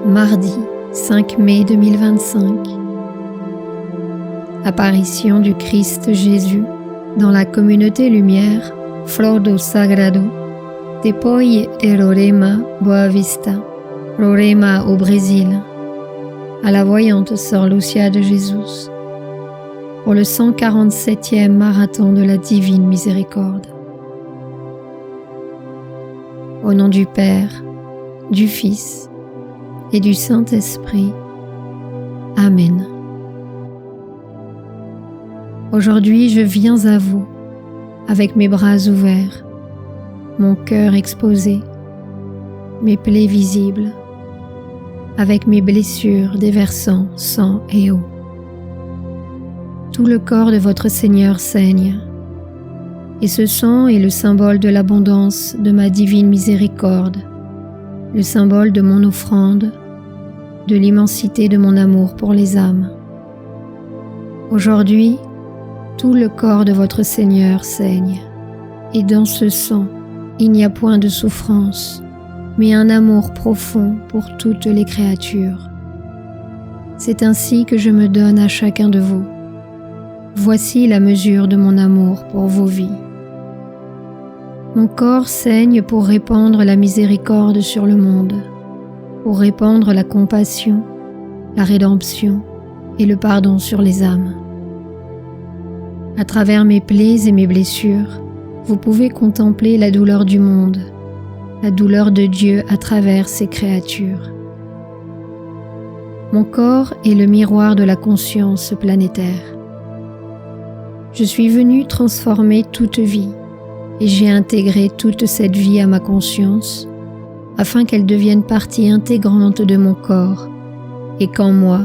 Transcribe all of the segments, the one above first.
Mardi 5 mai 2025. Apparition du Christ Jésus dans la communauté lumière Flor do Sagrado, Depois de Roraima, Boa Vista, Roraima au Brésil, à la voyante Sœur Lucia de Jésus, pour le 147e marathon de la Divine Miséricorde. Au nom du Père, du Fils et du Saint-Esprit. Amen. Aujourd'hui, je viens à vous avec mes bras ouverts, mon cœur exposé, mes plaies visibles, avec mes blessures déversant sang et eau. Tout le corps de votre Seigneur saigne, et ce sang est le symbole de l'abondance de ma divine miséricorde, le symbole de mon offrande, de l'immensité de mon amour pour les âmes. Aujourd'hui, tout le corps de votre Seigneur saigne, et dans ce sang, il n'y a point de souffrance, mais un amour profond pour toutes les créatures. C'est ainsi que je me donne à chacun de vous. Voici la mesure de mon amour pour vos vies. Mon corps saigne pour répandre la miséricorde sur le monde, pour répandre la compassion, la rédemption et le pardon sur les âmes. À travers mes plaies et mes blessures, vous pouvez contempler la douleur du monde, la douleur de Dieu à travers ses créatures. Mon corps est le miroir de la conscience planétaire. Je suis venu transformer toute vie et j'ai intégré toute cette vie à ma conscience afin qu'elle devienne partie intégrante de mon corps et qu'en moi,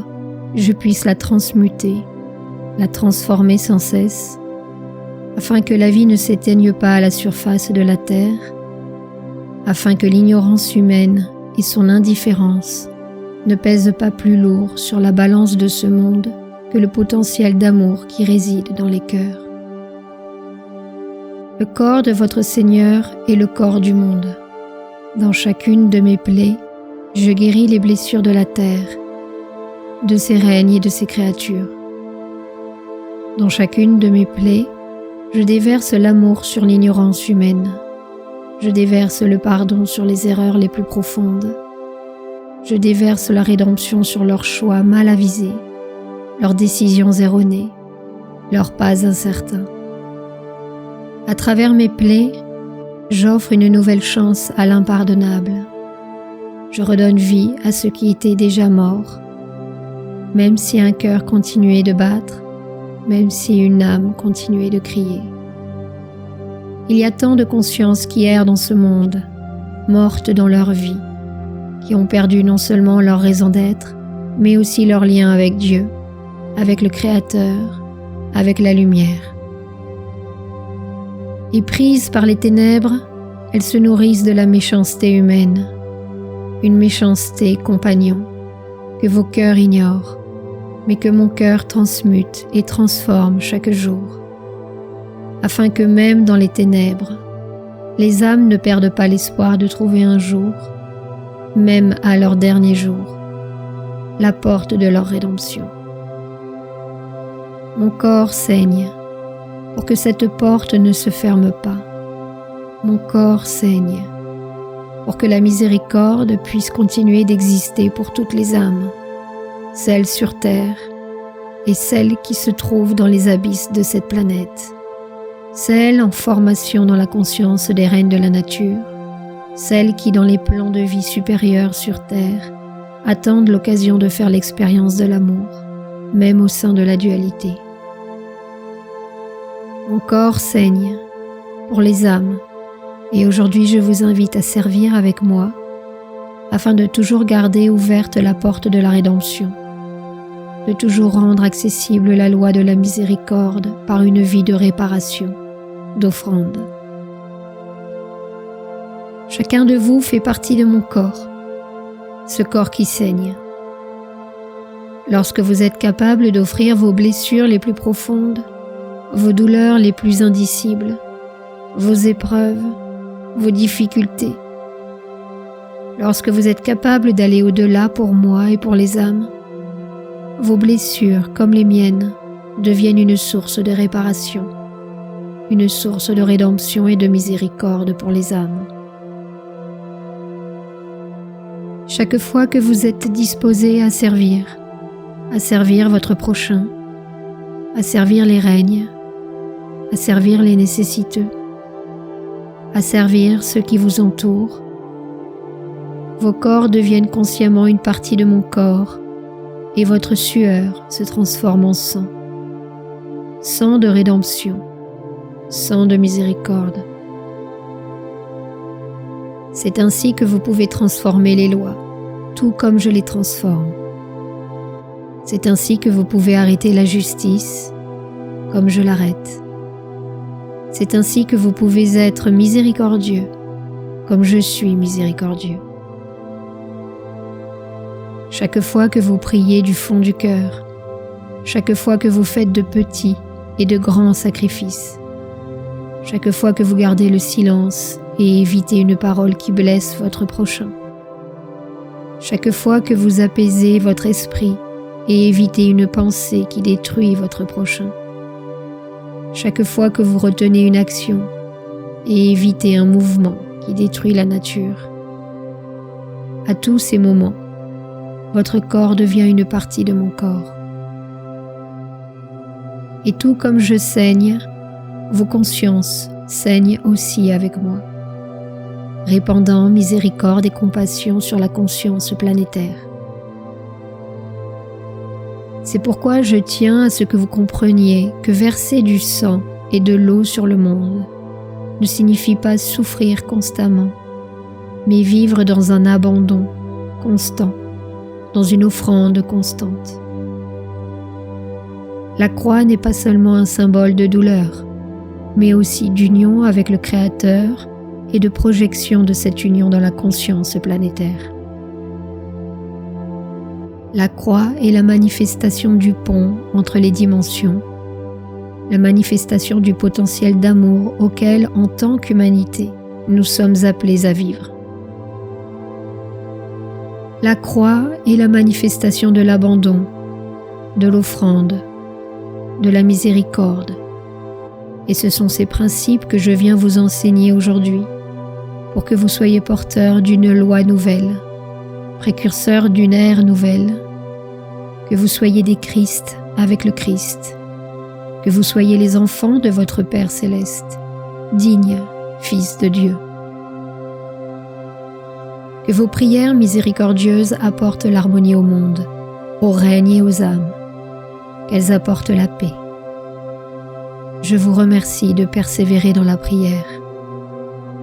je puisse la transmuter, la transformer sans cesse, afin que la vie ne s'éteigne pas à la surface de la terre, afin que l'ignorance humaine et son indifférence ne pèsent pas plus lourd sur la balance de ce monde que le potentiel d'amour qui réside dans les cœurs. Le corps de votre Seigneur est le corps du monde. Dans chacune de mes plaies, je guéris les blessures de la terre, de ses règnes et de ses créatures. Dans chacune de mes plaies, je déverse l'amour sur l'ignorance humaine. Je déverse le pardon sur les erreurs les plus profondes. Je déverse la rédemption sur leurs choix mal avisés, leurs décisions erronées, leurs pas incertains. À travers mes plaies, j'offre une nouvelle chance à l'impardonnable. Je redonne vie à ce qui était déjà mort, même si un cœur continuait de battre, même si une âme continuait de crier. Il y a tant de consciences qui errent dans ce monde, mortes dans leur vie, qui ont perdu non seulement leur raison d'être, mais aussi leur lien avec Dieu, avec le Créateur, avec la lumière. Et prises par les ténèbres, elles se nourrissent de la méchanceté humaine, une méchanceté compagnon que vos cœurs ignorent, mais que mon cœur transmute et transforme chaque jour, afin que même dans les ténèbres, les âmes ne perdent pas l'espoir de trouver un jour, même à leur dernier jour, la porte de leur rédemption. Mon corps saigne pour que cette porte ne se ferme pas. Mon corps saigne pour que la miséricorde puisse continuer d'exister pour toutes les âmes, celles sur terre et celles qui se trouvent dans les abysses de cette planète, celles en formation dans la conscience des règnes de la nature, celles qui dans les plans de vie supérieurs sur terre attendent l'occasion de faire l'expérience de l'amour, même au sein de la dualité. Mon corps saigne pour les âmes et aujourd'hui je vous invite à servir avec moi afin de toujours garder ouverte la porte de la rédemption, de toujours rendre accessible la loi de la miséricorde par une vie de réparation, d'offrande. Chacun de vous fait partie de mon corps, ce corps qui saigne. Lorsque vous êtes capable d'offrir vos blessures les plus profondes, vos douleurs les plus indicibles, vos épreuves, vos difficultés, Lorsque vous êtes capable d'aller au-delà pour moi et pour les âmes, vos blessures, comme les miennes, deviennent une source de réparation, une source de rédemption et de miséricorde pour les âmes. Chaque fois que vous êtes disposé à servir votre prochain, à servir les règnes, à servir les nécessiteux, à servir ceux qui vous entourent, vos corps deviennent consciemment une partie de mon corps et votre sueur se transforme en sang. Sang de rédemption, sang de miséricorde. C'est ainsi que vous pouvez transformer les lois, tout comme je les transforme. C'est ainsi que vous pouvez arrêter la justice, comme je l'arrête. C'est ainsi que vous pouvez être miséricordieux, comme je suis miséricordieux. Chaque fois que vous priez du fond du cœur, chaque fois que vous faites de petits et de grands sacrifices, chaque fois que vous gardez le silence et évitez une parole qui blesse votre prochain, chaque fois que vous apaisez votre esprit et évitez une pensée qui détruit votre prochain, chaque fois que vous retenez une action et évitez un mouvement qui détruit la nature, à tous ces moments, votre corps devient une partie de mon corps. Et tout comme je saigne, vos consciences saignent aussi avec moi, répandant miséricorde et compassion sur la conscience planétaire. C'est pourquoi je tiens à ce que vous compreniez que verser du sang et de l'eau sur le monde ne signifie pas souffrir constamment, mais vivre dans un abandon constant, dans une offrande constante. La croix n'est pas seulement un symbole de douleur, mais aussi d'union avec le Créateur et de projection de cette union dans la conscience planétaire. La croix est la manifestation du pont entre les dimensions, la manifestation du potentiel d'amour auquel, en tant qu'humanité, nous sommes appelés à vivre. La croix est la manifestation de l'abandon, de l'offrande, de la miséricorde. Et ce sont ces principes que je viens vous enseigner aujourd'hui pour que vous soyez porteurs d'une loi nouvelle, précurseurs d'une ère nouvelle, que vous soyez des Christ avec le Christ, que vous soyez les enfants de votre Père céleste, dignes fils de Dieu. Que vos prières miséricordieuses apportent l'harmonie au monde, au règne et aux âmes, qu'elles apportent la paix. Je vous remercie de persévérer dans la prière.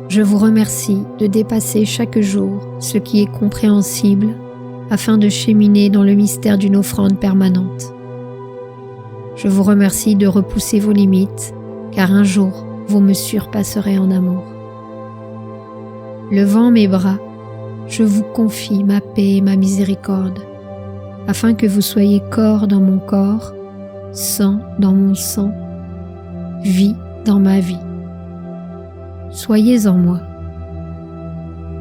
Je vous remercie de dépasser chaque jour ce qui est compréhensible afin de cheminer dans le mystère d'une offrande permanente. Je vous remercie de repousser vos limites, car un jour vous me surpasserez en amour. Levant mes bras, je vous confie ma paix et ma miséricorde, afin que vous soyez corps dans mon corps, sang dans mon sang, vie dans ma vie. Soyez en moi,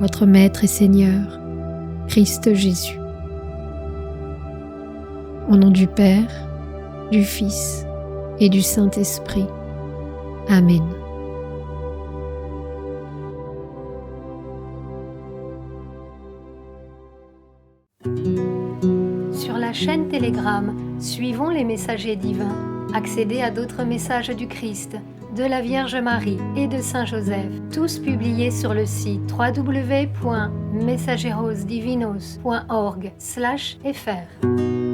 votre Maître et Seigneur, Christ Jésus. Au nom du Père, du Fils et du Saint-Esprit. Amen. Sur la chaîne Telegram, suivons les messagers divins. Accédez à d'autres messages du Christ, de la Vierge Marie et de Saint Joseph, tous publiés sur le site www.mensajerosdivinos.org/fr.